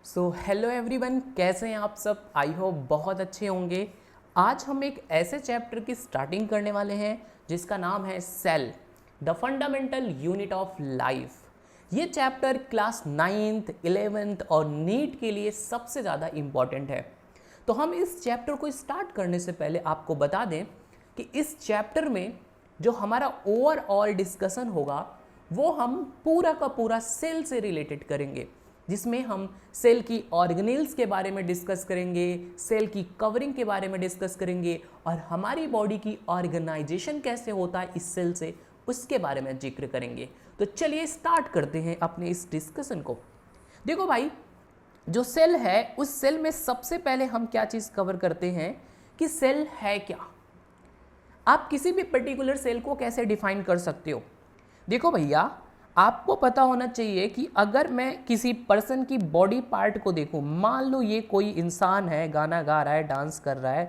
So hello everyone, कैसे हैं आप सब। आई होप बहुत अच्छे होंगे। आज हम एक ऐसे चैप्टर की स्टार्टिंग करने वाले हैं जिसका नाम है cell, the fundamental unit of life. ये चैप्टर क्लास 9th 11th और नीट के लिए सबसे ज़्यादा इम्पॉर्टेंट है। तो हम इस चैप्टर को स्टार्ट करने से पहले आपको बता दें कि इस चैप्टर में जो हमारा ओवरऑल डिस्कशन होगा वो हम पूरा का पूरा सेल से रिलेटेड करेंगे, जिसमें हम सेल की ऑर्गेनेल्स के बारे में डिस्कस करेंगे, सेल की कवरिंग के बारे में डिस्कस करेंगे और हमारी बॉडी की ऑर्गेनाइजेशन कैसे होता है इस सेल से, उसके बारे में जिक्र करेंगे। तो चलिए स्टार्ट करते हैं अपने इस डिस्कशन को। देखो भाई, जो सेल है उस सेल में सबसे पहले हम क्या चीज़ कवर करते हैं कि सेल है क्या। आप किसी भी पर्टिकुलर सेल को कैसे डिफाइन कर सकते हो। देखो भैया, आपको पता होना चाहिए कि अगर मैं किसी पर्सन की बॉडी पार्ट को देखूं, मान लो ये कोई इंसान है, गाना गा रहा है, डांस कर रहा है,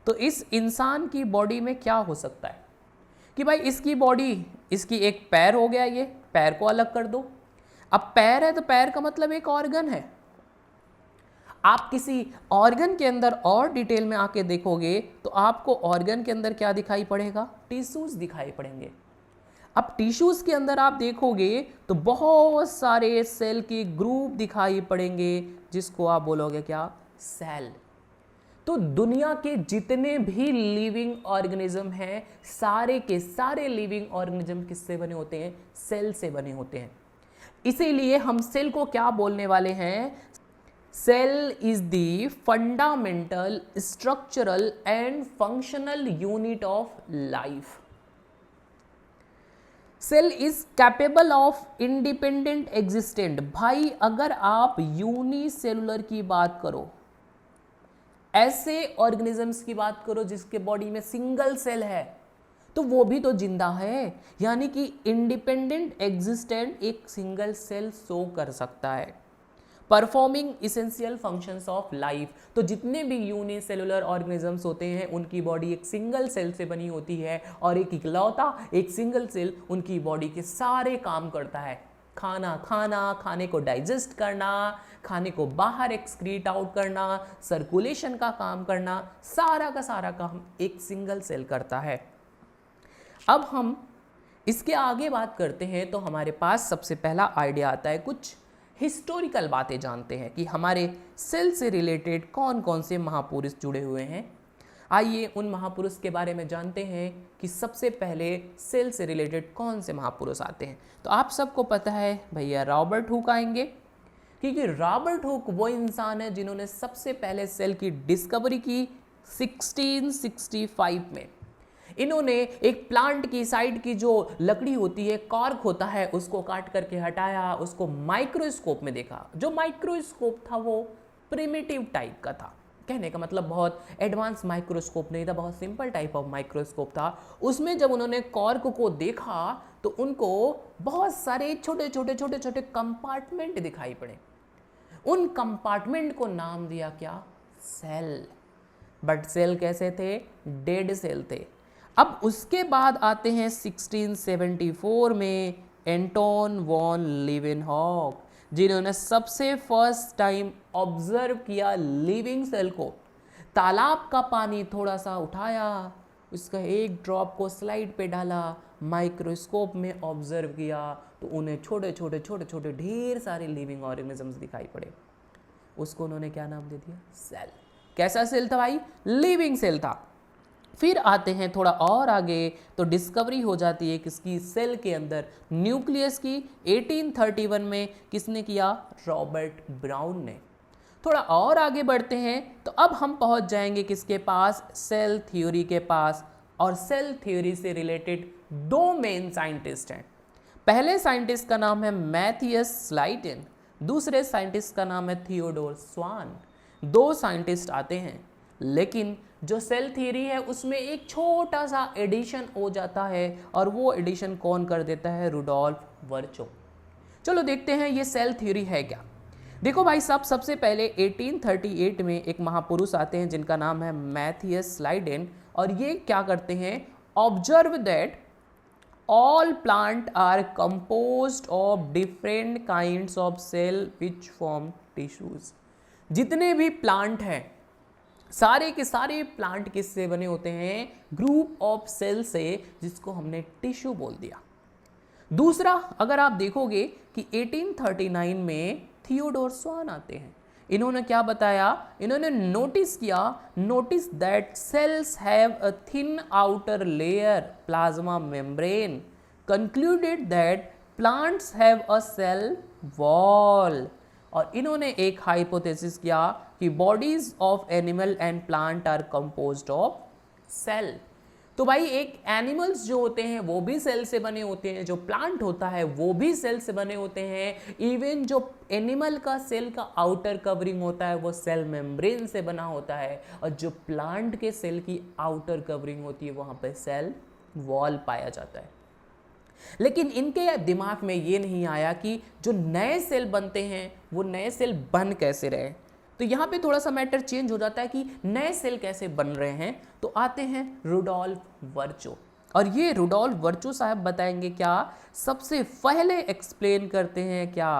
तो इस इंसान की बॉडी में क्या हो सकता है कि भाई इसकी बॉडी, इसकी एक पैर हो गया, ये पैर को अलग कर दो। अब पैर है तो पैर का मतलब एक ऑर्गन है। आप किसी ऑर्गन के अंदर और डिटेल में आके देखोगे तो आपको ऑर्गन के अंदर क्या दिखाई पड़ेगा, टिश्यूज दिखाई पड़ेंगे। अब टिश्यूज के अंदर आप देखोगे तो बहुत सारे सेल के ग्रुप दिखाई पड़ेंगे, जिसको आप बोलोगे क्या, सेल। तो दुनिया के जितने भी लिविंग ऑर्गेनिज्म हैं, सारे के सारे लिविंग ऑर्गेनिज्म किससे बने होते हैं, सेल से बने होते हैं। इसीलिए हम सेल को क्या बोलने वाले हैं, cell is the fundamental structural and functional unit of life. Cell is capable of independent existent. भाई अगर आप यूनिसेलुलर की बात करो, ऐसे ऑर्गेनिजम्स की बात करो जिसके बॉडी में सिंगल सेल है, तो वो भी तो जिंदा है। यानी कि इंडिपेंडेंट एग्जिस्टेंट एक सिंगल सेल शो कर सकता है, performing essential functions of life. तो जितने भी यूनिसेलुलर ऑर्गेनिजम्स होते हैं उनकी बॉडी एक सिंगल सेल से बनी होती है और एक इकलौता एक सिंगल सेल उनकी बॉडी के सारे काम करता है। खाना खाना, खाने को डाइजेस्ट करना, खाने को बाहर एक्सक्रीट आउट करना, सर्कुलेशन का काम करना, सारा का सारा काम एक सिंगल सेल करता है। अब हम इसके आगे बात करते हैं तो हमारे पास सबसे पहला आइडिया आता है, कुछ हिस्टोरिकल बातें जानते हैं कि हमारे सेल से रिलेटेड कौन कौन से महापुरुष जुड़े हुए हैं। आइए उन महापुरुष के बारे में जानते हैं कि सबसे पहले सेल से रिलेटेड कौन से महापुरुष आते हैं। तो आप सबको पता है भैया, रॉबर्ट हुक आएंगे, क्योंकि रॉबर्ट हुक वो इंसान है जिन्होंने सबसे पहले सेल की डिस्कवरी की 1665 में। इन्होंने एक प्लांट की साइड की जो लकड़ी होती है, कॉर्क होता है, उसको काट करके हटाया, उसको माइक्रोस्कोप में देखा। जो माइक्रोस्कोप था वो प्रिमिटिव टाइप का था, कहने का मतलब बहुत एडवांस माइक्रोस्कोप नहीं था, बहुत सिंपल टाइप ऑफ माइक्रोस्कोप था। उसमें जब उन्होंने कॉर्क को देखा तो उनको बहुत सारे छोटे छोटे छोटे छोटे कंपार्टमेंट दिखाई पड़े। उन कंपार्टमेंट को नाम दिया क्या, सेल। बट सेल कैसे थे, डेड सेल थे। अब उसके बाद आते हैं 1674 में एंटोन वॉन लीवेनहॉक, जिन्होंने सबसे फर्स्ट टाइम ऑब्जर्व किया लिविंग सेल को। तालाब का पानी थोड़ा सा उठाया, उसका एक ड्रॉप को स्लाइड पे डाला, माइक्रोस्कोप में ऑब्जर्व किया तो उन्हें छोटे छोटे छोटे छोटे ढेर सारे लिविंग ऑर्गेनिजम्स दिखाई पड़े। उसको उन्होंने क्या नाम दे दिया, सेल। कैसा सेल था भाई, लिविंग सेल था। फिर आते हैं थोड़ा और आगे तो डिस्कवरी हो जाती है किसकी, सेल के अंदर न्यूक्लियस की। 1831 में किसने किया, रॉबर्ट ब्राउन ने। थोड़ा और आगे बढ़ते हैं तो अब हम पहुंच जाएंगे किसके पास, सेल थ्योरी के पास। और सेल थ्योरी से रिलेटेड दो मेन साइंटिस्ट हैं। पहले साइंटिस्ट का नाम है मैथियस स्लाइटन, दूसरे साइंटिस्ट का नाम है थियोडोर स्वान। दो साइंटिस्ट आते हैं, लेकिन जो सेल थ्योरी है उसमें एक छोटा सा एडिशन हो जाता है, और वो एडिशन कौन कर देता है, रुडोल्फ वर्चो। चलो देखते हैं ये सेल थ्योरी है क्या। देखो भाई साहब, सबसे पहले 1838 में एक महापुरुष आते हैं जिनका नाम है मैथियस स्लाइडेन, और ये क्या करते हैं, observe that all plant are composed of different kinds of cell which form tissues. जितने भी प्लांट हैं, सारे के सारे प्लांट किससे बने होते हैं? ग्रुप ऑफ सेल से, जिसको हमने टिश्यू बोल दिया। दूसरा, अगर आप देखोगे कि 1839 में थियोडोर स्वान आते हैं। इन्होंने क्या बताया? इन्होंने नोटिस किया, notice that cells have a thin outer layer plasma membrane, concluded that plants have a cell wall. और इन्होंने एक हाइपोथेसिस किया कि bodies of animal and plant are composed of cell. तो भाई एक एनिमल्स जो होते हैं वो भी सेल से बने होते हैं, जो प्लांट होता है वो भी सेल से बने होते हैं। इवन जो एनिमल का सेल का आउटर कवरिंग होता है वो सेल मेम्ब्रेन से बना होता है, और जो प्लांट के सेल की आउटर कवरिंग होती है वहां पे सेल वॉल पाया जाता है। लेकिन इनके दिमाग में ये नहीं आया कि जो नए सेल बनते हैं वो नए सेल बन कैसे रहे। तो यहाँ पे थोड़ा सा मैटर चेंज हो जाता है कि नए सेल कैसे बन रहे हैं। तो आते हैं रुडोल्फ वर्चो, और ये रुडोल्फ वर्चो साहब बताएंगे क्या, सबसे पहले एक्सप्लेन करते हैं क्या,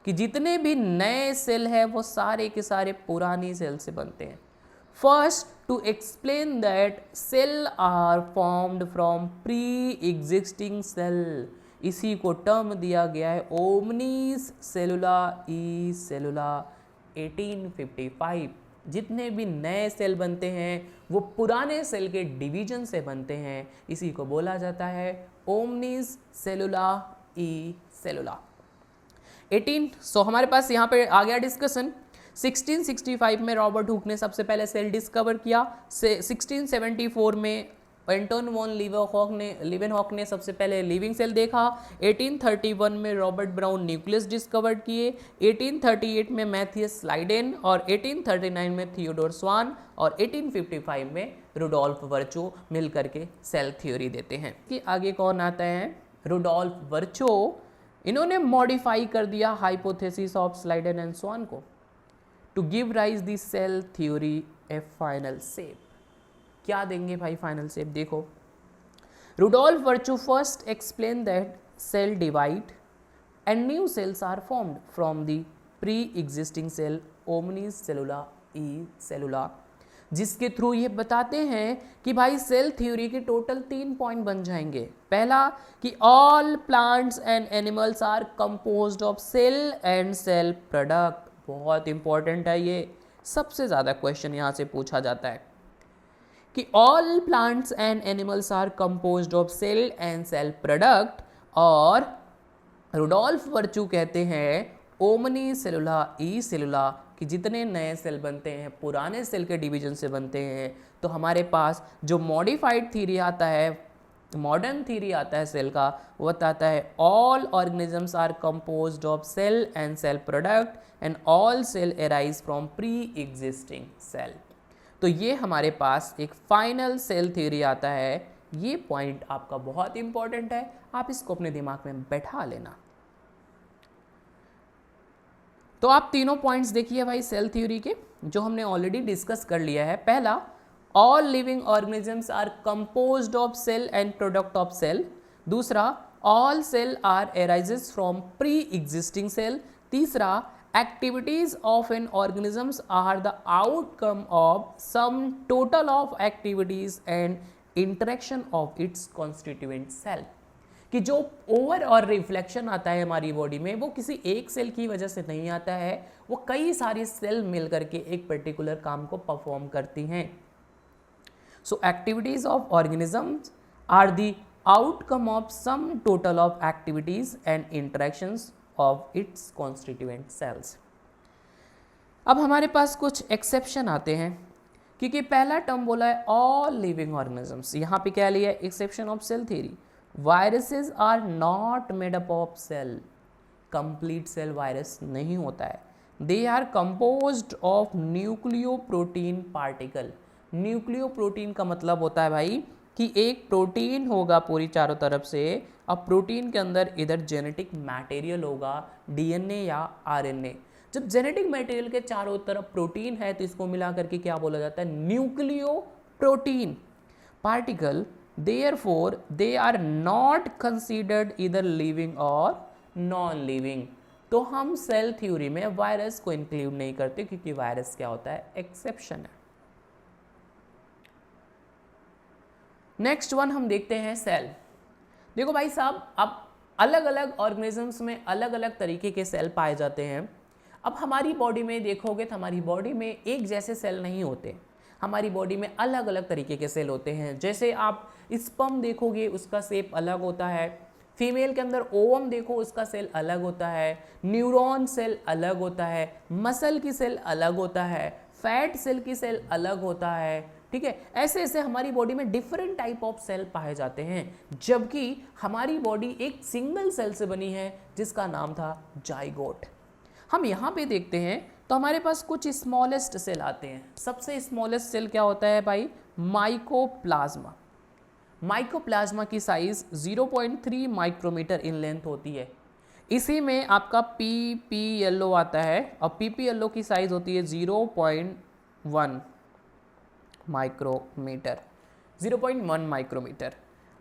कि जितने भी नए सेल हैं वो सारे के सारे पुरानी सेल से बनते हैं। First, to explain that cell are formed from pre-existing cell, इसी को टर्म दिया गया है ओमनीस सेलुला ई सेलुला 1855। जितने भी नए सेल बनते हैं वो पुराने सेल के डिवीजन से बनते हैं, इसी को बोला जाता है ओमनीस सेलुला ई सेलुला 18। हमारे पास यहाँ पे आ गया डिस्कशन। 1665 में रॉबर्ट हुक ने सबसे पहले सेल डिस्कवर किया। 1674 में एंटोन वॉन लीवेनहॉक ने सबसे पहले लिविंग सेल देखा। 1831 में रॉबर्ट ब्राउन न्यूक्लियस डिस्कवर किए। 1838 में मैथियस स्लाइडेन, और 1839 में थियोडोर स्वान, और 1855 में रुडोल्फ वर्चो मिल करके सेल थ्योरी देते हैं। कि आगे कौन आता है? Rudolf Virchow. इन्होंने मॉडिफाई कर दिया hypothesis of Schleiden and Schwann को to give rise the cell theory a final shape. क्या देंगे भाई फाइनल शेप? देखो, Rudolf Virchow first explain that cell divide and new cells are formed from the pre existing cell omnis cellula e cellula, जिसके through ये बताते हैं कि भाई सेल थ्योरी के टोटल 3 पॉइंट बन जाएंगे। पहला कि all plants and animals are composed of cell and cell product. बहुत इंपॉर्टेंट है ये, सबसे ज़्यादा क्वेश्चन यहाँ से पूछा जाता है कि all plants and animals are composed of cell and cell product. और रुडोल्फ वर्चो कहते हैं ओमनी सेलुला ई सेलुला, कि जितने नए सेल बनते हैं पुराने सेल के डिवीजन से बनते हैं। तो हमारे पास जो मॉडिफाइड थ्योरी आता है, मॉडर्न थ्योरी आता है सेल का, वो बताता है all organisms are composed of cell and cell product and all cell arise from pre existing cell. तो ये हमारे पास एक फाइनल सेल थ्योरी आता है। ये पॉइंट आपका बहुत इंपॉर्टेंट है, आप इसको अपने दिमाग में बैठा लेना। तो आप तीनों पॉइंट्स देखिए भाई सेल थ्योरी के, जो हमने ऑलरेडी डिस्कस कर लिया है। पहला, all living organisms are composed of cell and product of cell. दूसरा, all cell are arises from pre existing cell. तीसरा, activities of an organisms are the outcome of sum total of activities and interaction of its constituent cell। कि जो over और reflection आता है हमारी body में वो किसी एक सेल की वजह से नहीं आता है, वो कई सारी सेल मिल करके एक पर्टिकुलर काम को परफॉर्म करती हैं। So activities of organisms are the outcome of sum total of activities and interactions of its constituent cells. अब हमारे पास कुछ एक्सेप्शन आते हैं, क्योंकि पहला टर्म बोला है ऑल लिविंग ऑर्गेनिजम्स, यहाँ पे क्या लिया है? Exception of cell theory. Viruses are not made up of cell, complete cell virus नहीं होता है। They are composed of nucleoprotein particle. Nucleoprotein का मतलब होता है भाई कि एक प्रोटीन होगा पूरी चारों तरफ से, अब प्रोटीन के अंदर इधर जेनेटिक मटेरियल होगा, डीएनए या आरएनए। जब जेनेटिक मटेरियल के चारों तरफ प्रोटीन है तो इसको मिला करके क्या बोला जाता है? Nucleoprotein particle therefore they are not considered either living और नॉन लिविंग। तो हम सेल थ्योरी में वायरस को इंक्लूड नहीं करते क्योंकि वायरस क्या होता है, एक्सेप्शन है। नेक्स्ट वन हम देखते हैं सेल। देखो भाई साहब, अब अलग अलग ऑर्गेनिजम्स में अलग अलग तरीके के सेल पाए जाते हैं। अब हमारी बॉडी में देखोगे तो हमारी बॉडी में एक जैसे सेल नहीं होते, हमारी बॉडी में अलग अलग तरीके के सेल होते हैं। जैसे आप स्पर्म देखोगे उसका शेप अलग होता है, फीमेल के अंदर ओवम देखो उसका सेल अलग होता है, न्यूरॉन सेल अलग होता है, मसल की सेल अलग होता है, फैट सेल की सेल अलग होता है, ठीक है। ऐसे ऐसे हमारी बॉडी में डिफरेंट टाइप ऑफ सेल पाए जाते हैं, जबकि हमारी बॉडी एक सिंगल सेल से बनी है जिसका नाम था जाइगोट। हम यहाँ पे देखते हैं तो हमारे पास कुछ स्मॉलेस्ट सेल आते हैं। सबसे स्मॉलेस्ट सेल क्या होता है भाई, माइकोप्लाज्मा। माइकोप्लाज्मा की साइज 0.3 माइक्रोमीटर इन लेंथ होती है। इसी में आपका पीपीएलओ आता है और पीपीएलओ की साइज होती है 0.1 माइक्रोमीटर, 0.1 माइक्रोमीटर।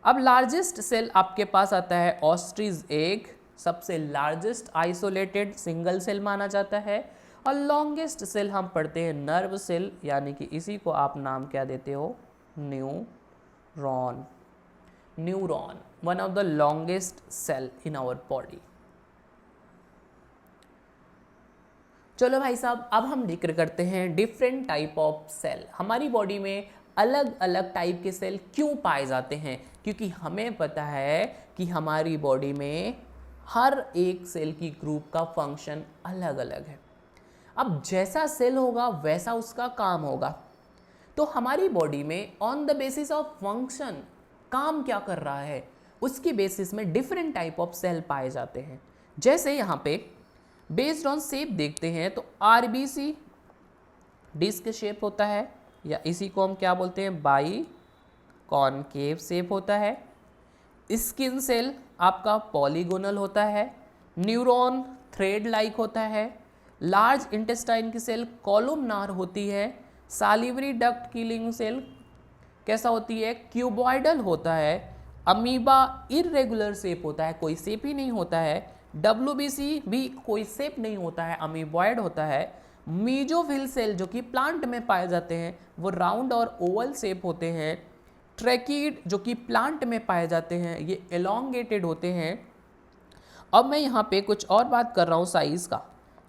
अब लार्जेस्ट सेल आपके पास आता है ऑस्ट्रिच एग, सबसे लार्जेस्ट आइसोलेटेड सिंगल सेल माना जाता है। और लॉन्गेस्ट सेल हम पढ़ते हैं नर्व सेल, यानी कि इसी को आप नाम क्या देते हो, neuron. Neuron one of the longest cell in our body. चलो भाई साहब, अब हम जिक्र करते हैं डिफरेंट टाइप ऑफ सेल। हमारी बॉडी में अलग अलग टाइप के सेल क्यों पाए जाते हैं, क्योंकि हमें पता है कि हमारी बॉडी में हर एक सेल की ग्रुप का फंक्शन अलग अलग है। अब जैसा सेल होगा वैसा उसका काम होगा। तो हमारी बॉडी में on the basis of function, काम क्या कर रहा है उसकी बेसिस में डिफरेंट टाइप ऑफ सेल पाए जाते हैं। जैसे यहाँ पे बेस्ड ऑन शेप देखते हैं तो आरबीसी डिस्क शेप होता है, या इसी को हम क्या बोलते हैं, बाई कॉनकेव शेप होता है। स्किन सेल आपका पॉलीगोनल होता है। न्यूरॉन थ्रेड लाइक होता है। लार्ज इंटेस्टाइन की सेल कॉलमनार होती है। सालिवरी डक्ट किलिंग सेल कैसा होती है, क्यूबॉइडल होता है। अमीबा इरेगुलर शेप होता है, कोई शेप ही नहीं होता है। WBC भी कोई शेप नहीं होता है, अमीबॉइड होता है। मीजोफिल सेल जो कि प्लांट में पाए जाते हैं वो राउंड और ओवल शेप होते हैं। ट्रैकीड जो कि प्लांट में पाए जाते हैं ये एलोंगेटेड होते हैं। अब मैं यहाँ पे कुछ और बात कर रहा हूँ साइज़ का।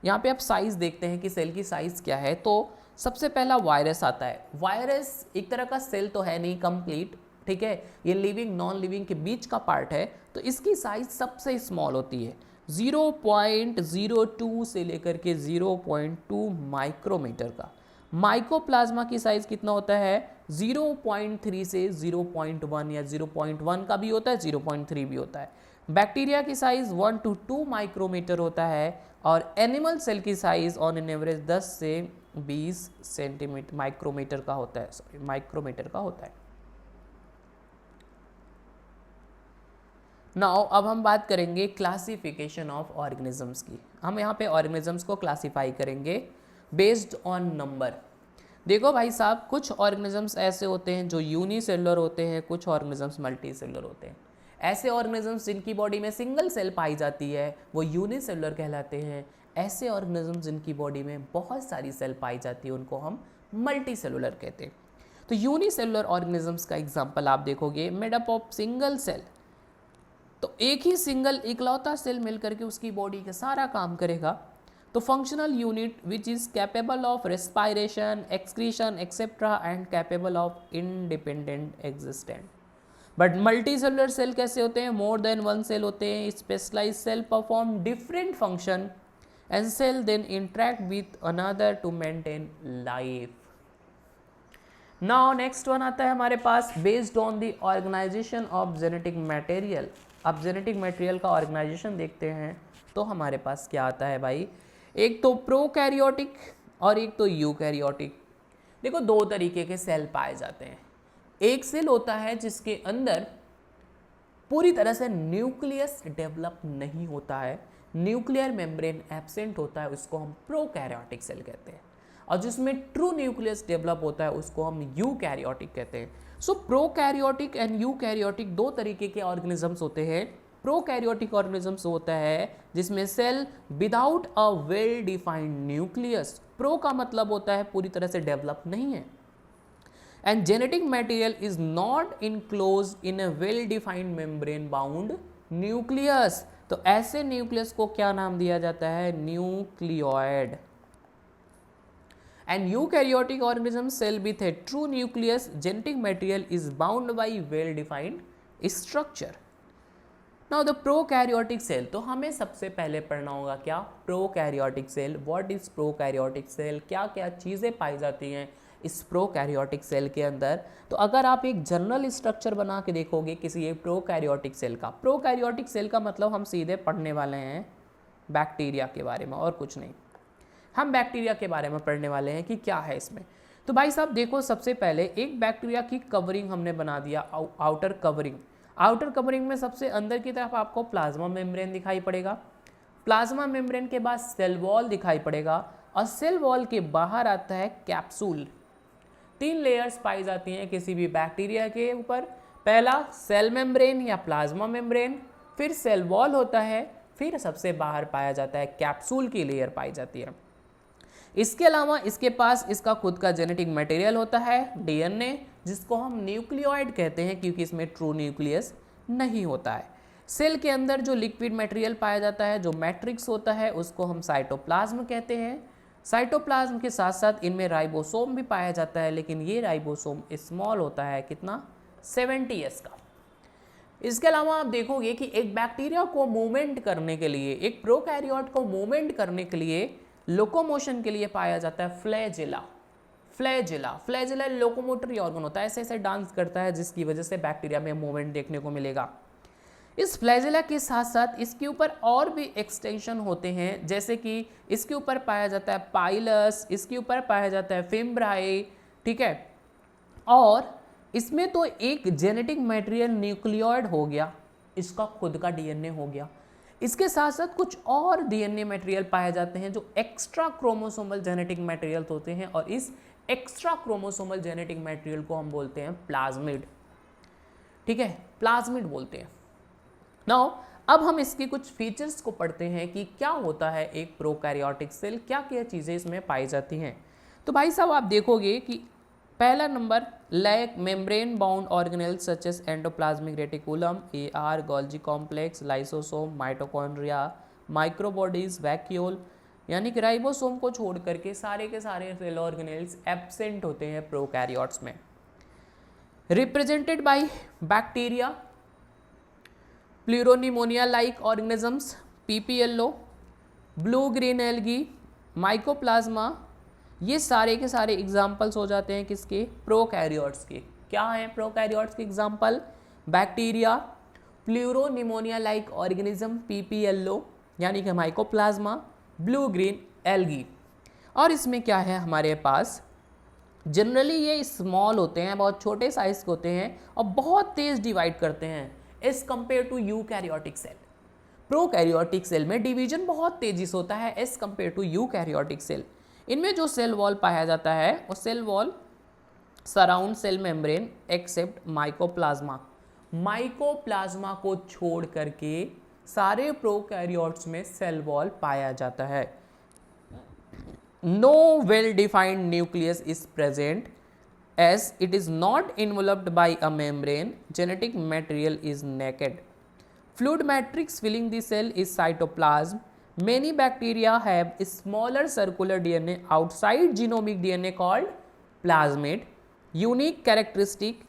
यहाँ पे आप साइज़ देखते हैं कि सेल की साइज़ क्या है। तो सबसे पहला वायरस आता है। वायरस एक तरह का सेल तो है नहीं कंप्लीट, ठीक है, ये लिविंग नॉन लिविंग के बीच का पार्ट है, तो इसकी साइज सबसे स्मॉल होती है, 0.02 से लेकर के 0.2 माइक्रोमीटर का। माइकोप्लाज्मा की साइज कितना होता है, 0.3 से 0.1 या 0.1 का भी होता है, 0.3 भी होता है। बैक्टीरिया की साइज 1 to 2 माइक्रोमीटर होता है और एनिमल सेल की साइज ऑन एन एवरेज 10 से 20 सेंटीमीटर माइक्रोमीटर का होता है, माइक्रोमीटर का होता है। नाउ अब हम बात करेंगे क्लासिफिकेशन ऑफ ऑर्गेनिजम्स की। हम यहाँ पे ऑर्गेनिजम्स को क्लासिफाई करेंगे बेस्ड ऑन नंबर। देखो भाई साहब, कुछ ऑर्गेनिजम्स ऐसे होते हैं जो यूनिसेलुलर होते हैं, कुछ ऑर्गेनिजम्स मल्टी सेलुलर होते हैं। ऐसे ऑर्गेनिजम्स जिनकी बॉडी में सिंगल सेल पाई जाती है वो यूनिसेलुलर कहलाते हैं। ऐसे ऑर्गेनिजम्स जिनकी बॉडी में बहुत सारी सेल पाई जाती है उनको हम मल्टी सेलुलर कहते हैं। तो यूनिसेलुलर ऑर्गेनिजम्स का एग्जाम्पल आप देखोगे, made up of single cell, तो एक ही सिंगल इकलौता सेल मिलकर के उसकी बॉडी का सारा काम करेगा। तो functional unit which is capable of respiration, excretion etcetera and capable of independent existent. But multi cellular cell कैसे होते हैं, मोर देन वन सेल होते हैं। Specialize cell perform different function and cell then interact with another to maintain life. Now next one आता है हमारे पास, based on the organization of genetic material. अब जेनेटिक मटेरियल का ऑर्गेनाइजेशन देखते हैं तो हमारे पास क्या आता है भाई, एक तो प्रोकैरियोटिक और एक तो यूकैरियोटिक। देखो दो तरीके के सेल पाए जाते हैं। एक सेल होता है जिसके अंदर पूरी तरह से न्यूक्लियस डेवलप नहीं होता है, न्यूक्लियर मेम्ब्रेन एब्सेंट होता है, उसको हम प्रोकैरियोटिक सेल कहते हैं। और जिसमें ट्रू न्यूक्लियस डेवलप होता है उसको हम यूकैरियोटिक कहते हैं। सो प्रोकैरियोटिक एंड यूकैरियोटिक दो तरीके के ऑर्गेनिजम्स होते हैं। प्रोकैरियोटिक ऑर्गेनिजम्स होता है जिसमें cell without a well defined nucleus, pro का मतलब होता है पूरी तरह से डेवलप नहीं है, and genetic material is not enclosed in a well defined membrane bound nucleus। तो ऐसे न्यूक्लियस को क्या नाम दिया जाता है? Nucleoid. and eukaryotic organism cell with a true nucleus genetic material is bound by well defined structure। now the prokaryotic cell, तो हमें सबसे पहले पढ़ना होगा क्या? Prokaryotic cell. What is prokaryotic cell? क्या क्या चीज़ें पाई जाती हैं इस प्रोकैरियोटिक सेल के अंदर? तो अगर आप एक जनरल स्ट्रक्चर बना के देखोगे किसी एक प्रोकैरियोटिक सेल का, प्रोकैरियोटिक सेल का मतलब हम सीधे पढ़ने वाले हैं बैक्टीरिया के बारे में और कुछ नहीं। हम बैक्टीरिया के बारे में पढ़ने वाले हैं कि क्या है इसमें। तो भाई साहब देखो, सबसे पहले एक बैक्टीरिया की कवरिंग हमने बना दिया, आउटर कवरिंग। आउटर कवरिंग में सबसे अंदर की तरफ आपको प्लाज्मा मेम्ब्रेन दिखाई पड़ेगा, प्लाज्मा मेम्ब्रेन के बाद सेल वॉल दिखाई पड़ेगा और सेल वॉल के बाहर आता है कैप्सूल। 3 लेयर्स पाई जाती हैं किसी भी बैक्टीरिया के ऊपर। पहला सेल मेम्ब्रेन या प्लाज्मा मेम्ब्रेन, फिर सेल वॉल होता है, फिर सबसे बाहर पाया जाता है कैप्सूल की लेयर पाई जाती है। इसके अलावा इसके पास इसका खुद का जेनेटिक मटेरियल होता है, डीएनए, जिसको हम न्यूक्लियोइड कहते हैं क्योंकि इसमें ट्रू न्यूक्लियस नहीं होता है। सेल के अंदर जो लिक्विड मटेरियल पाया जाता है, जो मैट्रिक्स होता है, उसको हम साइटोप्लाज्म कहते हैं। साइटोप्लाज्म के साथ साथ इनमें राइबोसोम भी पाया जाता है, लेकिन ये राइबोसोम स्मॉल होता है, कितना? 70s का। इसके अलावा आप देखोगे कि एक बैक्टीरिया को मूवमेंट करने के लिए, एक प्रोकैरियोट को मूवमेंट करने के लिए, लोकोमोशन के लिए पाया जाता है फ्लैजिला। फ्लैजिला लोकोमोटरी ऑर्गन होता है, ऐसे ऐसे डांस करता है जिसकी वजह से बैक्टीरिया में मूवमेंट देखने को मिलेगा। इस फ्लैजिला के साथ साथ इसके ऊपर और भी एक्सटेंशन होते हैं, जैसे कि इसके ऊपर पाया जाता है पाइलस, इसके ऊपर पाया जाता है फिम्ब्राई, ठीक है। और इसमें तो एक जेनेटिक मटेरियल न्यूक्लियोइड हो गया, इसका खुद का डीएनए हो गया। इसके साथ साथ कुछ और डीएनए मटेरियल पाए जाते हैं जो एक्स्ट्रा क्रोमोसोमल जेनेटिक मटेरियल होते हैं, और इस एक्स्ट्रा क्रोमोसोमल जेनेटिक मटेरियल को हम बोलते हैं प्लाज्मिड, ठीक है, प्लाज्मिड बोलते हैं। नाउ अब हम इसके कुछ फीचर्स को पढ़ते हैं कि क्या होता है एक प्रोकैरियोटिक सेल, क्या क्या चीज़ें इसमें पाई जाती हैं। तो भाई साहब आप देखोगे कि पहला number, lack membrane bound organelles such as endoplasmic reticulum, AR, Golgi complex, lysosome, mitochondria, microbodies, vacuole, यानी कि राइबोसोम को छोड़ करके सारे के सारे सेल ऑर्गेनेल्स एब्सेंट होते हैं प्रोकैरियोट्स में। Represented by bacteria, pleuropneumonia like organisms, PPLO, blue green algae, mycoplasma, ये सारे के सारे एग्जाम्पल्स हो जाते हैं किसके? प्रोकैरियोट्स के। क्या हैं प्रोकैरियोट्स के example? Bacteria, pleuropneumonia like organism PPLO यानी कि माइकोप्लाज्मा, ब्लू ग्रीन एल्गी। और इसमें क्या है हमारे पास? जनरली ये स्मॉल होते हैं, बहुत छोटे साइज के होते हैं और बहुत तेज डिवाइड करते हैं as compare to eukaryotic cell. Prokaryotic cell में डिवीजन बहुत तेजी से होता है as compare to eukaryotic cell. इनमें जो सेल वॉल पाया जाता है वो cell wall surround cell membrane except mycoplasma. Mycoplasma को छोड़ करके सारे प्रोकैरियोट्स में सेल वॉल पाया जाता है। No well defined nucleus is present as it is not enveloped by a membrane, genetic material is naked. Fluid matrix filling the cell is cytoplasm. Many bacteria have a smaller circular DNA outside genomic DNA called plasmid. Unique characteristic,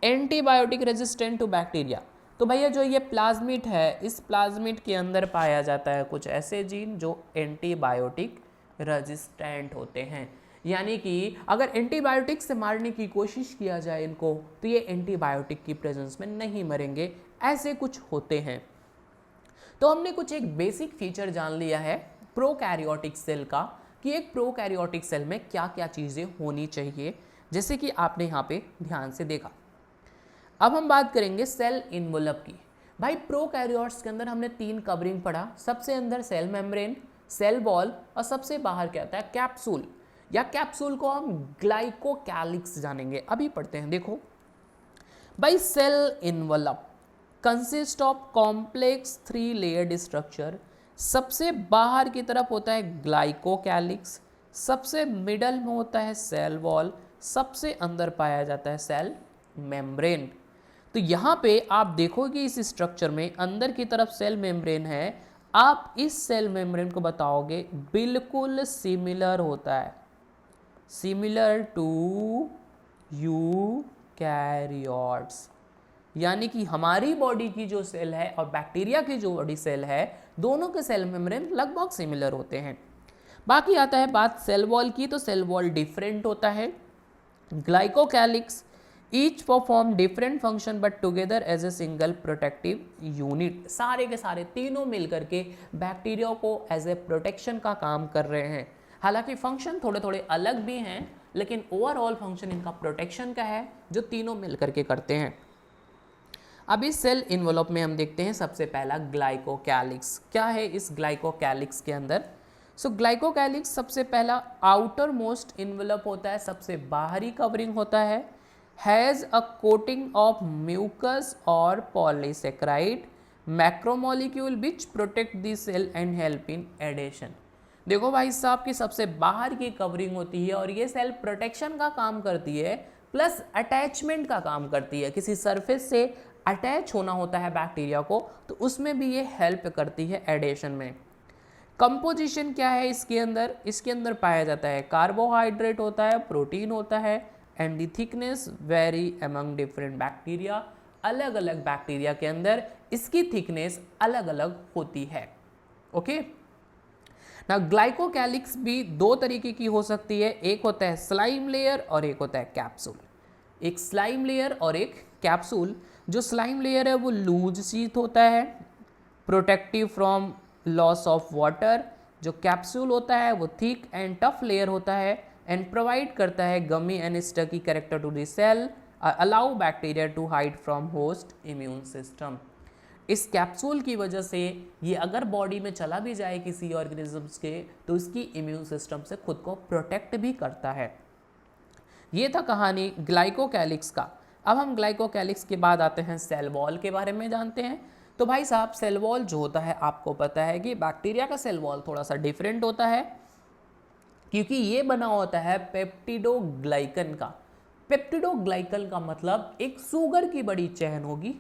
antibiotic resistant to bacteria. तो भैया जो ये plasmid है, इस plasmid के अंदर पाया जाता है कुछ ऐसे जीन जो एंटीबायोटिक रेजिस्टेंट होते हैं, यानी कि अगर एंटीबायोटिक से मारने की कोशिश किया जाए इनको तो ये एंटीबायोटिक की प्रेजेंस में नहीं मरेंगे, ऐसे कुछ होते हैं। तो हमने कुछ एक बेसिक फीचर जान लिया है प्रोकैरियोटिक सेल का कि एक प्रोकैरियोटिक सेल में क्या क्या चीज़ें होनी चाहिए, जैसे कि आपने यहाँ पे ध्यान से देखा। अब हम बात करेंगे सेल इन्वोलप की। भाई प्रोकैरियोट्स के अंदर हमने 3 कवरिंग पढ़ा, सबसे अंदर सेल मेम्ब्रेन, सेल वॉल और सबसे बाहर क्या आता है? कैप्सूल। या कैप्सूल को हम ग्लाइकोकैलिक्स जानेंगे, अभी पढ़ते हैं। देखो भाई, cell envelope consist of complex 3 layered structure. सबसे बाहर की तरफ होता है ग्लाइकोकैलिक्स, सबसे मिडल में होता है सेल वॉल, सबसे अंदर पाया जाता है सेल मेम्ब्रेन। तो यहाँ पे आप देखोगे इस स्ट्रक्चर में अंदर की तरफ सेल मेम्ब्रेन है, आप इस सेल मेम्ब्रेन को बताओगे बिल्कुल सिमिलर होता है, सिमिलर टू यूकैरियोट्स। यानी कि हमारी बॉडी की जो सेल है और बैक्टीरिया की जो बॉडी सेल है, दोनों के सेल मेम्ब्रेन लगभग सिमिलर होते हैं। बाकी आता है बात सेल वॉल की, तो सेल वॉल डिफरेंट होता है। Glycocalyx each perform different function but together as a single protective unit. सारे के सारे तीनों मिलकर के बैक्टीरिया को एज ए प्रोटेक्शन का काम कर रहे हैं। हालांकि फंक्शन थोड़े थोड़े अलग भी हैं, लेकिन ओवरऑल फंक्शन इनका प्रोटेक्शन का है, जो तीनों मिलकर के करते हैं। अब इस सेल इन्वेलप में हम देखते हैं सबसे पहला ग्लाइकोकैलिक्स। क्या है इस ग्लाइकोकैलिक्स के अंदर? ग्लाइकोकैलिक्स सबसे पहला आउटर मोस्ट इन्वेलप होता है, सबसे बाहरी कवरिंग होता है। Has a coating of mucus और polysaccharide macromolecule which protect the cell and help in adhesion. देखो भाई साहब की सबसे बाहर की कवरिंग होती है और ये सेल प्रोटेक्शन का काम करती है, प्लस अटैचमेंट का काम करती है। किसी सरफेस से अटैच होना होता है बैक्टीरिया को, तो उसमें भी ये हेल्प करती है एडेशन में। कंपोजिशन क्या है इसके अंदर? इसके अंदर पाया जाता है कार्बोहाइड्रेट होता है, प्रोटीन होता है, and the thickness very among different bacteria. अलग अलग बैक्टीरिया के अंदर इसकी थिकनेस अलग अलग होती है। ओके ना, ग्लाइकोकैलिक्स भी दो तरीके की हो सकती है, एक होता है स्लाइम लेयर और एक होता है कैप्सूल। एक स्लाइम लेयर और एक कैप्सूल। जो स्लाइम लेयर है वो लूज शीथ होता है, protective from loss of water. जो कैप्सूल होता है वो थिक एंड टफ लेयर होता है एंड प्रोवाइड करता है gummy and sticky character to the cell, allow bacteria to hide from host immune system. इस कैप्सूल की वजह से ये अगर बॉडी में चला भी जाए किसी ऑर्गेनिजम्स के, तो इसकी इम्यून सिस्टम से खुद को प्रोटेक्ट भी करता है। ये था कहानी ग्लाइकोकैलिक्स का। अब हम ग्लाइकोकैलिक्स के बाद आते हैं सेल वॉल के बारे में जानते हैं। तो भाई साहब, सेल वॉल जो होता है, आपको पता है कि बैक्टीरिया का सेल वॉल थोड़ा सा डिफरेंट होता है, क्योंकि ये बना होता है पेप्टिडोग्लाइकन का। पेप्टिडोग्लाइकन का मतलब एक शुगर की बड़ी चेन होगी,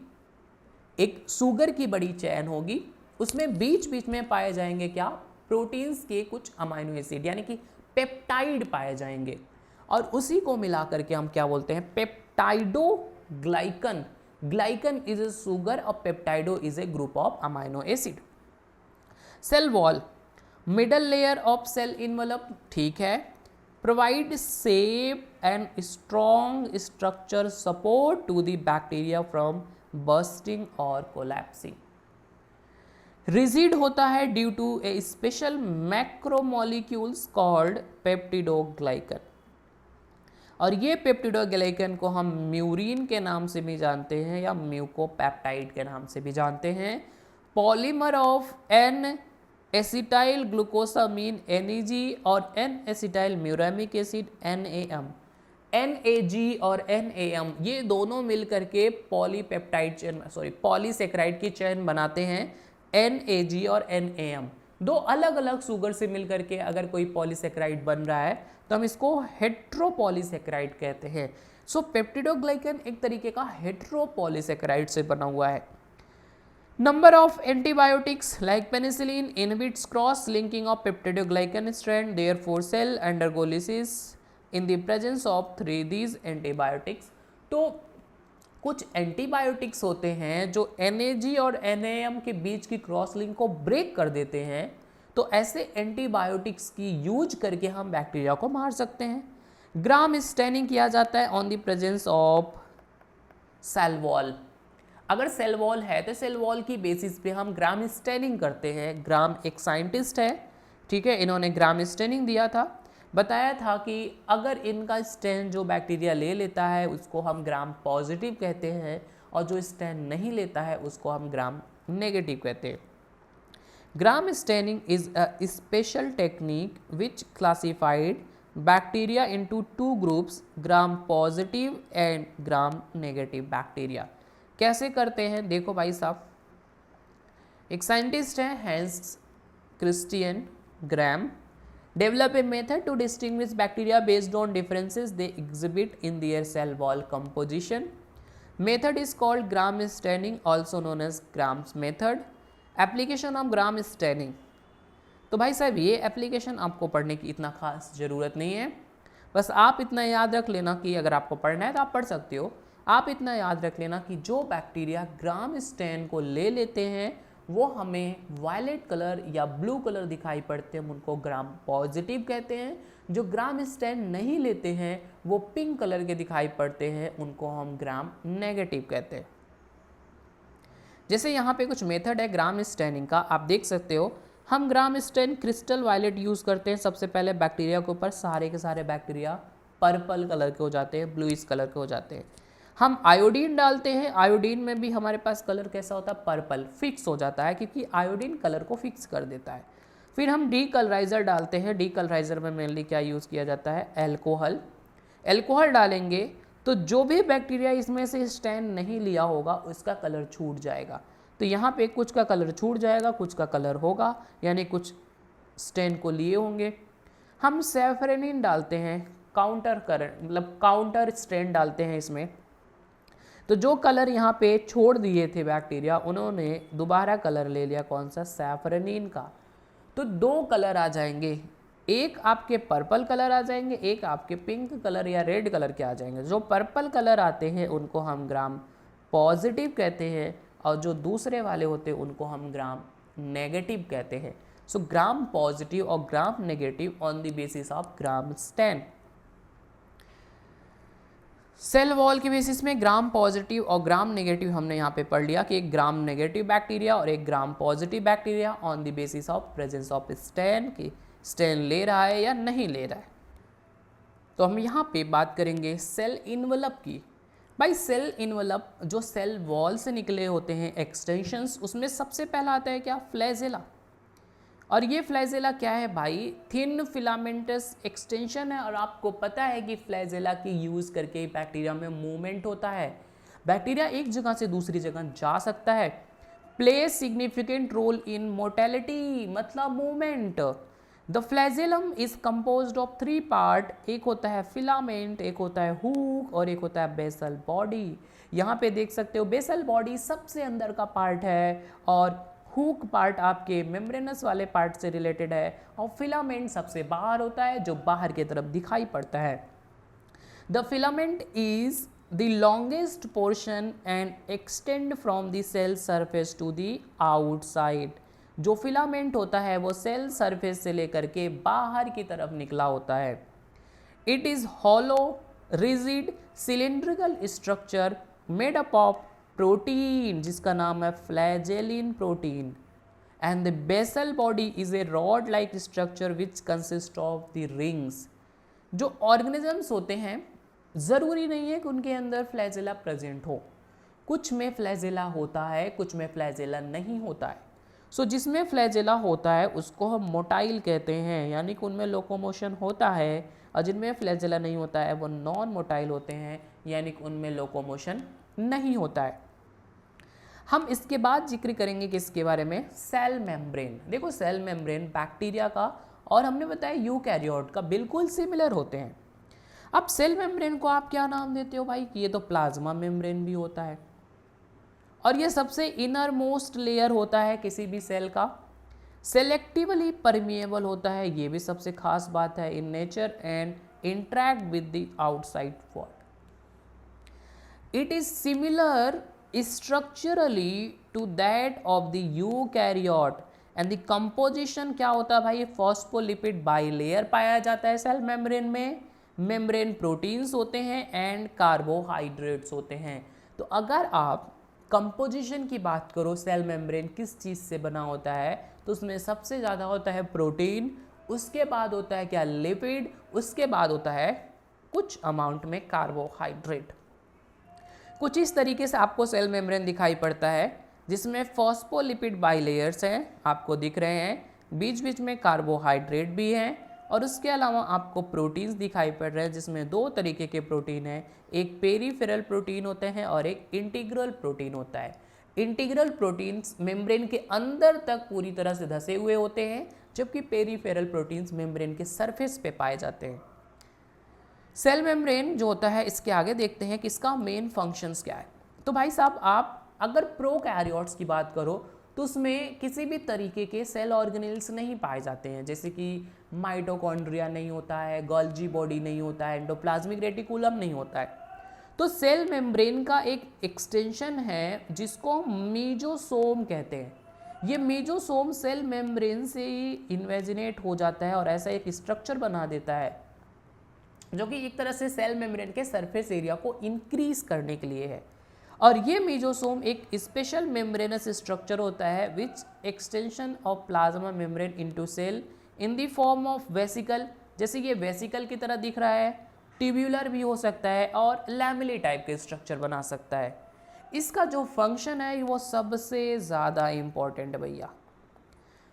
एक शुगर की बड़ी चेन होगी, उसमें बीच बीच में पाए जाएंगे क्या? प्रोटीन्स के कुछ अमाइनो एसिड, यानी कि पेप्टाइड पाए जाएंगे, और उसी को मिलाकर के हम क्या बोलते हैं? Peptidoglycan. Glycan is a sugar और peptido is a group of amino acid. Cell wall middle layer of cell envelope, ठीक है, provide safe and strong structure support to the bacteria from bursting और कोलैप्सिंग। रिजिड होता है due to a special macromolecules called peptidoglycan, और ये peptidoglycan को हम murine के नाम से भी जानते हैं या म्यूकोपेप्टाइड के नाम से भी जानते हैं। Polymer of N acetyl glucosamine NEG और N acetyl muramic acid NAM। NAG और NAM ये दोनों मिलकर के पॉलीपेप्टाइड चेन, पॉलीसेक्राइड की चेन बनाते हैं। NAG और NAM दो अलग अलग शुगर से मिलकर के अगर कोई पॉलीसेक्राइड बन रहा है, तो हम इसको हेट्रोपॉलीसेक्राइड कहते हैं। सो पेप्टिडोग्लाइकन एक तरीके का हेट्रोपॉलीसेक्राइड से बना हुआ है। Number of antibiotics like penicillin inhibits cross-linking of peptidoglycan strand, therefore cell undergo lysis in the presence of 3 these antibiotics। तो कुछ एंटीबायोटिक्स होते हैं जो NAG और NAM के बीच की क्रॉस लिंक को ब्रेक कर देते हैं, तो ऐसे एंटीबायोटिक्स की यूज करके हम बैक्टीरिया को मार सकते हैं। ग्राम स्टेनिंग किया जाता है on the presence of cell wall. अगर सेल वॉल है तो सेल वॉल की बेसिस पे हम ग्राम स्टेनिंग करते हैं। ग्राम एक साइंटिस्ट है, ठीक है, इन्होंने ग्राम स्टेनिंग दिया था, बताया था कि अगर इनका स्टेन जो बैक्टीरिया ले लेता है उसको हम ग्राम पॉजिटिव कहते हैं, और जो स्टेन नहीं लेता है उसको हम ग्राम नेगेटिव कहते हैं। Gram staining is a special technique which classified bacteria into two groups, Gram positive and Gram negative bacteria. कैसे करते हैं देखो भाई साहब, एक साइंटिस्ट है Hans Christian Gram, develop a method to distinguish bacteria based on differences they exhibit in their cell wall composition. Method is called Gram staining, also known as Gram's method. Application of Gram staining, तो भाई साहब ये application आपको पढ़ने की इतना खास ज़रूरत नहीं है, बस आप इतना याद रख लेना कि अगर आपको पढ़ना है तो आप पढ़ सकते हो। आप इतना याद रख लेना कि जो बैक्टीरिया ग्राम स्टैन को ले लेते हैं वो हमें वायलेट कलर या ब्लू कलर दिखाई पड़ते हैं, हम उनको ग्राम पॉजिटिव कहते हैं। जो ग्राम स्टैन नहीं लेते हैं वो पिंक कलर के दिखाई पड़ते हैं, उनको हम ग्राम नेगेटिव कहते हैं। जैसे यहाँ पे कुछ मेथड है ग्राम स्टैनिंग का, आप देख सकते हो। हम ग्राम स्टैन क्रिस्टल वायलेट यूज़ करते हैं। सबसे पहले बैक्टीरिया के ऊपर सारे के सारे बैक्टीरिया पर्पल कलर के हो जाते हैं, ब्लूइश कलर के हो जाते हैं। हम आयोडीन डालते हैं, आयोडीन में भी हमारे पास कलर कैसा होता है, पर्पल, फिक्स हो जाता है क्योंकि आयोडीन कलर को फिक्स कर देता है। फिर हम डी कलराइज़र डालते हैं। डी कलराइज़र में मेनली क्या यूज़ किया जाता है, एल्कोहल। एल्कोहल डालेंगे तो जो भी बैक्टीरिया इसमें से स्टैन नहीं लिया होगा उसका कलर छूट जाएगा। तो यहाँ पे कुछ का कलर छूट जाएगा, कुछ का कलर होगा, यानी कुछ स्टैन को लिए होंगे। हम सैफरनिन डालते हैं, काउंटर करंट मतलब काउंटर स्टैन डालते हैं इसमें। तो जो कलर यहाँ पे छोड़ दिए थे बैक्टीरिया, उन्होंने दोबारा कलर ले लिया, कौन सा, सैफरनिन का। तो दो कलर आ जाएंगे, एक आपके पर्पल कलर आ जाएंगे, एक आपके पिंक कलर या रेड कलर के आ जाएंगे। जो पर्पल कलर आते हैं उनको हम ग्राम पॉजिटिव कहते हैं और जो दूसरे वाले होते हैं उनको हम ग्राम नेगेटिव कहते हैं। सो ग्राम पॉजिटिव और Gram negative on the basis of Gram stain. Cell wall के बेसिस में ग्राम पॉजिटिव और ग्राम नेगेटिव हमने यहाँ पे पढ़ लिया कि एक ग्राम नेगेटिव बैक्टीरिया और एक ग्राम positive bacteria on the basis of presence of stand, कि स्टैन ले रहा है या नहीं ले रहा है। तो हम यहाँ पे बात करेंगे सेल इनवलप की। भाई सेल इनवलप जो सेल वॉल से निकले होते हैं एक्सटेंशंस, उसमें सबसे पहला आता है क्या, फ्लैजेला। और ये फ्लैजेला क्या है भाई, थिन फिलामेंटस एक्सटेंशन है। और आपको पता है कि फ्लैजेला की यूज़ करके बैक्टीरिया में मूवमेंट होता है, बैक्टीरिया एक जगह से दूसरी जगह जा सकता है। Play significant role in mortality, मतलब movement. The flagellum is composed of 3 part, एक होता है फिलामेंट, एक होता है हुक और एक होता है बेसल बॉडी। यहाँ पे देख सकते हो बेसल बॉडी सबसे अंदर का पार्ट है और हुक पार्ट आपके मेम्ब्रेनस वाले पार्ट से रिलेटेड है और फिलामेंट सबसे बाहर होता है जो बाहर की तरफ दिखाई पड़ता है। The filament is the longest portion and extend from the cell surface to the outside. जो फिलामेंट होता है वो सेल सरफेस से लेकर के बाहर की तरफ निकला होता है। It is hollow rigid cylindrical structure made up of protein जिसका नाम है flagellin protein, and the basal body is a rod like structure which consist of the rings. जो ऑर्गेनिजम्स होते हैं ज़रूरी नहीं है कि उनके अंदर फ्लैजेला प्रेजेंट हो, कुछ में फ्लैजेला होता है, कुछ में फ्लैजेला नहीं होता है। सो जिसमें फ्लैजेला होता है उसको हम मोटाइल कहते हैं, यानी कि उनमें लोकोमोशन होता है, और जिनमें फ्लैजेला नहीं होता है वो नॉन मोटाइल होते हैं, यानी कि उनमें लोकोमोशन नहीं होता है। हम इसके बाद जिक्र करेंगे किसके बारे में, सेल मेम्ब्रेन। देखो सेल मेम्ब्रेन बैक्टीरिया का और हमने बताया यूकैरियोट का बिल्कुल सिमिलर होते हैं। अब सेल मेम्ब्रेन को आप क्या नाम देते हो भाई, कि ये तो प्लाज्मा मेम्ब्रेन भी होता है और ये सबसे इनर मोस्ट लेयर होता है किसी भी सेल का, सेलेक्टिवली परमिएबल होता है, ये भी सबसे खास बात है in nature, and interact with the outside world. It is similar structurally to that of the eukaryote and the composition क्या होता है भाई, फॉस्फोलिपिड बाइलेयर पाया जाता है सेल मेम्ब्रेन में, मेम्ब्रेन प्रोटीन्स होते हैं एंड कार्बोहाइड्रेट्स होते हैं। तो अगर आप कंपोजिशन की बात करो सेल मेम्ब्रेन किस चीज़ से बना होता है, तो उसमें सबसे ज़्यादा होता है प्रोटीन, उसके बाद होता है क्या, लिपिड, उसके बाद होता है कुछ अमाउंट में कार्बोहाइड्रेट। कुछ इस तरीके से आपको सेल मेम्ब्रेन दिखाई पड़ता है जिसमें फॉस्फोलिपिड बाइलेयर्स हैं, आपको दिख रहे हैं, बीच बीच में कार्बोहाइड्रेट भी हैं, और उसके अलावा आपको प्रोटीन्स दिखाई पड़ रहे हैं जिसमें दो तरीके के प्रोटीन हैं, एक पेरीफेरल प्रोटीन होते हैं और एक इंटीग्रल प्रोटीन होता है। इंटीग्रल प्रोटीन्स मेम्ब्रेन के अंदर तक पूरी तरह से धसे हुए होते हैं, जबकि पेरीफेरल प्रोटीन्स मेम्ब्रेन के सरफेस पे पाए जाते हैं। सेल मेम्ब्रेन जो होता है, इसके आगे देखते हैं कि इसका मेन फंक्शंस क्या है। तो भाई साहब, आप अगर प्रोकैरियोट्स की बात करो तो उसमें किसी भी तरीके के सेल ऑर्गेनेल्स नहीं पाए जाते हैं, जैसे कि माइटोकॉन्ड्रिया नहीं होता है, गोल्जी बॉडी नहीं होता है, एंडोप्लाज्मिक रेटिकुलम नहीं होता है। तो सेल मेम्ब्रेन का एक एक्सटेंशन है जिसको मीजोसोम कहते हैं। ये मीजोसोम सेल मेम्ब्रेन से ही इन्वेजिनेट हो जाता है और ऐसा एक स्ट्रक्चर बना देता है जो कि एक तरह से सेल मेम्ब्रेन के सरफेस एरिया को इंक्रीज करने के लिए है। और ये मीजोसोम एक स्पेशल मेम्ब्रेनस स्ट्रक्चर होता है which extension of plasma membrane into cell in the form of vesicle, जैसे ये वेसिकल की तरह दिख रहा है, ट्यूब्यूलर भी हो सकता है और लैमेली टाइप के स्ट्रक्चर बना सकता है। इसका जो फंक्शन है वो सबसे ज़्यादा इम्पॉर्टेंट है भैया।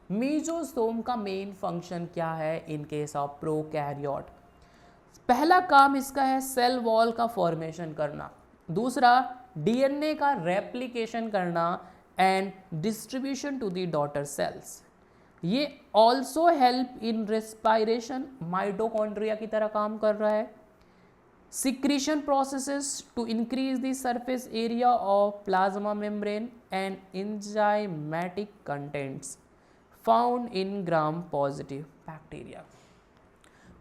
मीजोसोम का मेन फंक्शन क्या है इन केस ऑफ प्रोकैरियोट? पहला काम इसका है सेल वॉल का फॉर्मेशन करना, दूसरा डीएनए का रेप्लिकेशन करना and distribution to the daughter cells. ये also help in respiration, mitochondria की तरह काम कर रहा है। Secretion processes to increase the surface area of plasma membrane and enzymatic contents found in gram positive bacteria.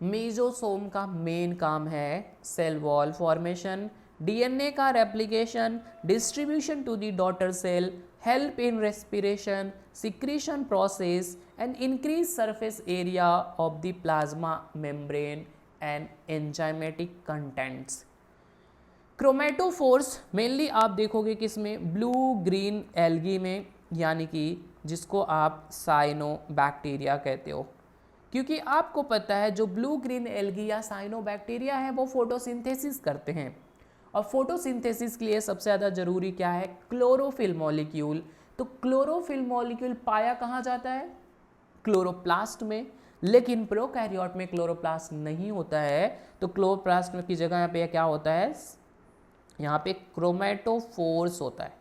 Mesosome का main काम है सेल वॉल फॉर्मेशन, डीएनए का replication, distribution to the daughter cell, help in respiration, secretion process and increase surface area of the plasma membrane and enzymatic contents. Chromatophores mainly आप देखोगे किसमें, blue green algae में, यानी कि जिसको आप cyanobacteria कहते हो, क्योंकि आपको पता है जो ब्लू ग्रीन एल्गी या साइनोबैक्टीरिया है वो फोटोसिंथेसिस करते हैं, और फोटोसिंथेसिस के लिए सबसे ज़्यादा जरूरी क्या है, क्लोरोफिल मॉलिक्यूल। तो क्लोरोफिल मॉलिक्यूल पाया कहाँ जाता है, क्लोरोप्लास्ट में, लेकिन प्रोकैरियोट में क्लोरोप्लास्ट नहीं होता है। तो क्लोरोप्लास्ट की जगह यहाँ पे क्या होता है, यहाँ पे क्रोमेटोफोर्स होता है।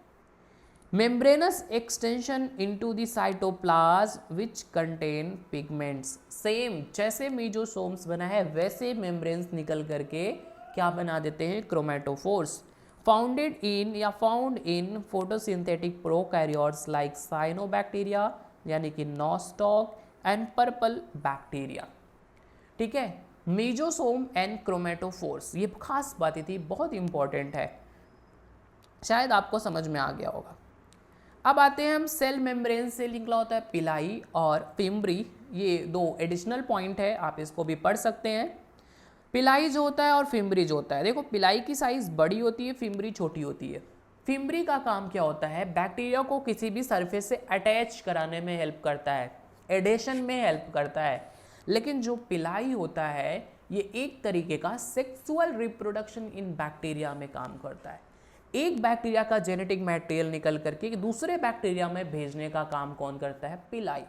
membranous extension into the cytoplasm which contain pigments। Same जैसे मीजोसोम्स बना है वैसे मेम्ब्रेन्स निकल करके क्या बना देते हैं, क्रोमेटोफोर्स। फाउंडेड इन या found in photosynthetic prokaryotes like cyanobacteria यानी कि नॉस्टॉक एंड पर्पल बैक्टीरिया। ठीक है, मीजोसोम एंड क्रोमेटोफोर्स, ये खास बातें थी, बहुत इंपॉर्टेंट है, शायद आपको समझ में आ गया होगा। अब आते हैं हम सेल मेम्ब्रेन से निकला होता है पिलाई और फिम्ब्री, ये दो एडिशनल पॉइंट है, आप इसको भी पढ़ सकते हैं। पिलाई जो होता है और फिम्ब्री जो होता है, देखो पिलाई की साइज बड़ी होती है, फिम्ब्री छोटी होती है। फिम्ब्री का काम क्या होता है, बैक्टीरिया को किसी भी सरफेस से अटैच कराने में हेल्प करता है, एडेशन में हेल्प करता है। लेकिन जो पिलाई होता है ये एक तरीके का सेक्सुअल रिप्रोडक्शन इन बैक्टीरिया में काम करता है। एक बैक्टीरिया का जेनेटिक मटेरियल निकल करके दूसरे बैक्टीरिया में भेजने का काम कौन करता है, pili.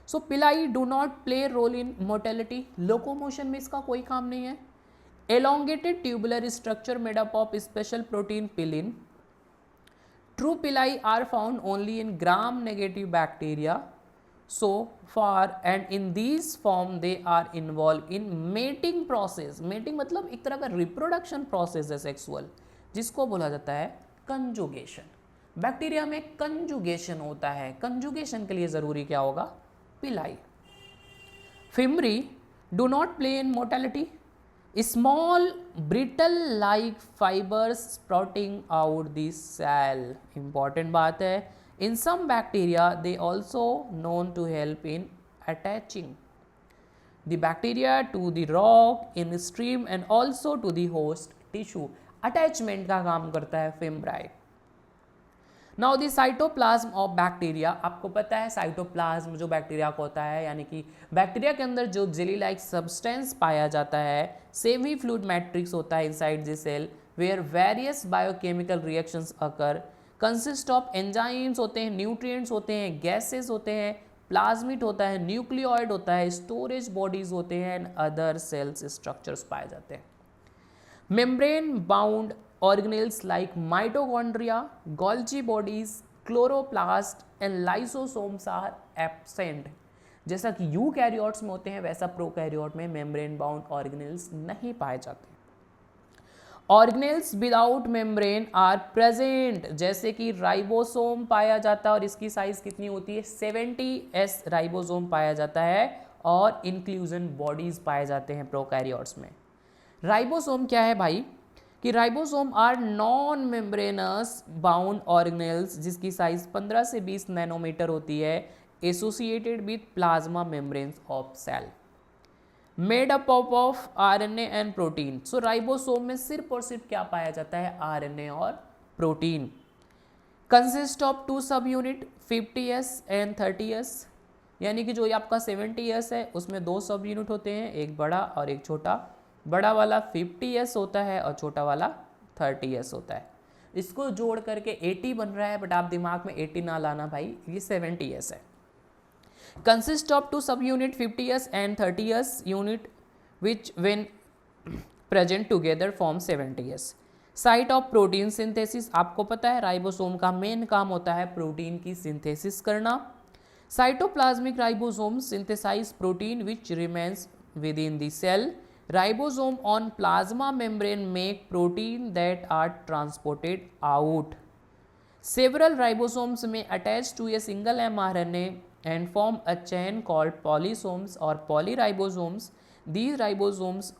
So pili do not play role in motility, locomotion में इसका कोई काम नहीं है। Elongated tubular structure made up of special protein pilin. True pili are found only in gram negative bacteria so far and in these form they are involved in mating process। mating मतलब एक तरह का reproduction process है sexual, जिसको बोला जाता है conjugation. Bacteria में कंजुगेशन होता है, कंजुगेशन के लिए जरूरी क्या होगा, pili. Fimbriae do not play in motility, small brittle like fibres sprouting out the cell, important बात है। In some bacteria, they also known to help in attaching the bacteria to the rock in stream and also to the host tissue। Attachment का काम करता है फिम्ब्राई। Now the cytoplasm of bacteria, आपको पता है cytoplasm जो बैक्टीरिया को होता है, यानी कि बैक्टीरिया के अंदर जो जेली लाइक सब्सटेंस पाया जाता है, सेमी फ्लूइड मैट्रिक्स होता है inside the cell where various biochemical reactions occur, consist of enzymes होते हैं, न्यूट्रिएंट्स होते हैं, गैसेस होते हैं, प्लाज्मिड होता है, न्यूक्लियोइड होता है, स्टोरेज बॉडीज होते हैं एंड अदर सेल्स स्ट्रक्चर्स पाए जाते हैं। Membrane bound organelles like mitochondria, Golgi bodies, chloroplast and lysosomes are absent. जैसा कि यूकैरियोट्स में होते हैं वैसा प्रोकैरियोट में मेम्ब्रेन बाउंड ऑर्गेनेल्स नहीं पाए जाते। Organelles without membrane are present, जैसे कि राइबोसोम पाया जाता है और इसकी साइज कितनी होती है 70s राइबोसोम पाया जाता है और इंक्लूजन बॉडीज पाए जाते हैं प्रोकैरियोट्स में। राइबोसोम क्या है भाई कि ribosome are non membranous bound organelles जिसकी साइज 15 से 20 नैनोमीटर होती है, associated with plasma membranes of cell, made up of RNA and protein. So ribosome में सिर्फ और सिर्फ क्या पाया जाता है, आरएनए और प्रोटीन। कंसिस्ट ऑफ 2 सब यूनिट 50s एंड 30s, यानी कि जो ये आपका 70s है उसमें 2 सब यूनिट होते हैं, एक बड़ा और एक छोटा। बड़ा वाला 50s होता है और छोटा वाला 30s होता है। इसको जोड़ करके 80 बन रहा है, बट आप दिमाग में 80 ना लाना भाई, ये 70s है। Consist of 2 subunit 50s and 30s unit which when present together form 70s। Site of protein synthesis, आपको पता है राइबोसोम का मेन काम होता है प्रोटीन की सिंथेसिस करना। Cytoplasmic ribosome synthesize protein which remains within the cell. Ribosome on plasma membrane make protein that are transported out. Several ribosomes में attach to a single mRNA and form a chain called polysomes or polyribosomes. These ribosomes,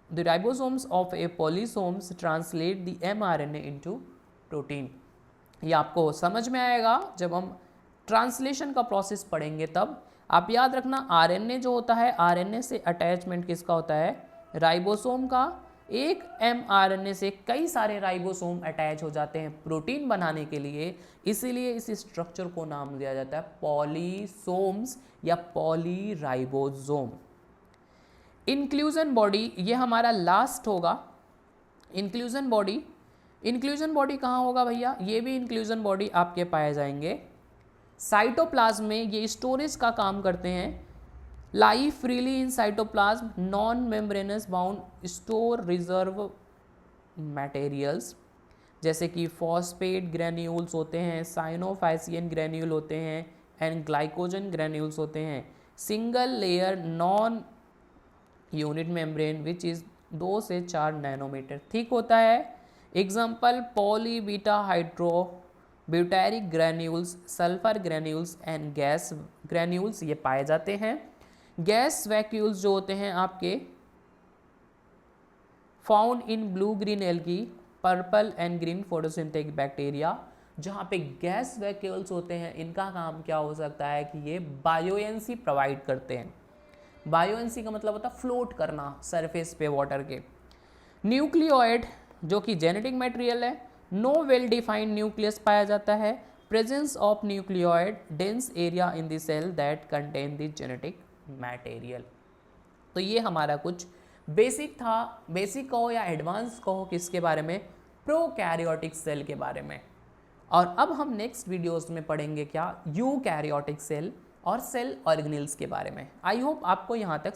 the ribosomes of a polysomes translate the mRNA into protein। ये आपको समझ में आएगा जब हम translation का process पढ़ेंगे तब। आप याद रखना आरएनए जो होता है, आरएनए से अटैचमेंट किसका होता है, राइबोसोम का। एक mRNA से कई सारे राइबोसोम अटैच हो जाते हैं प्रोटीन बनाने के लिए, इसीलिए इस स्ट्रक्चर को नाम दिया जाता है पॉलीसोम्स या पॉलीराइबोसोम। इंक्लूजन बॉडी, ये हमारा लास्ट होगा। इंक्लूजन बॉडी कहाँ होगा भैया, ये भी इंक्लूजन बॉडी आपके पाए जाएंगे साइटोप्लाज्म में। ये स्टोरेज का काम करते हैं। Lie freely in cytoplasm, non membranous bound store reserve materials, जैसे कि फॉस्फेट ग्रेन्यूल्स होते हैं, साइनोफाइसियन ग्रेन्यूल होते हैं एंड ग्लाइकोजन ग्रेन्यूल्स होते हैं। Single layer non unit membrane which is 2 से 4 नैनोमीटर थिक होता है। Example poly beta hydro butyric granules, sulphur granules and gas granules ये पाए जाते हैं। गैस वैक्यूल्स जो होते हैं आपके found in blue green algae, purple and green photosynthetic bacteria. जहाँ पे गैस वैक्यूल्स होते हैं इनका काम क्या हो सकता है कि ये बायोएनसी प्रोवाइड करते हैं। बायोएनसी का मतलब होता है फ्लोट करना सरफेस पे वाटर के। न्यूक्लियोइड जो कि जेनेटिक मटेरियल है, नो वेल डिफाइंड न्यूक्लियस पाया जाता है। Presence of nucleoid dense area in the cell that contain the genetic material. तो ये हमारा कुछ बेसिक था, बेसिक कहो या एडवांस कहो किसके बारे में, प्रोकैरियोटिक सेल के बारे में। और अब हम नेक्स्ट वीडियोस में पढ़ेंगे क्या, यूकैरियोटिक सेल और सेल ऑर्गेनेल्स के बारे में। आई होप आपको यहाँ तक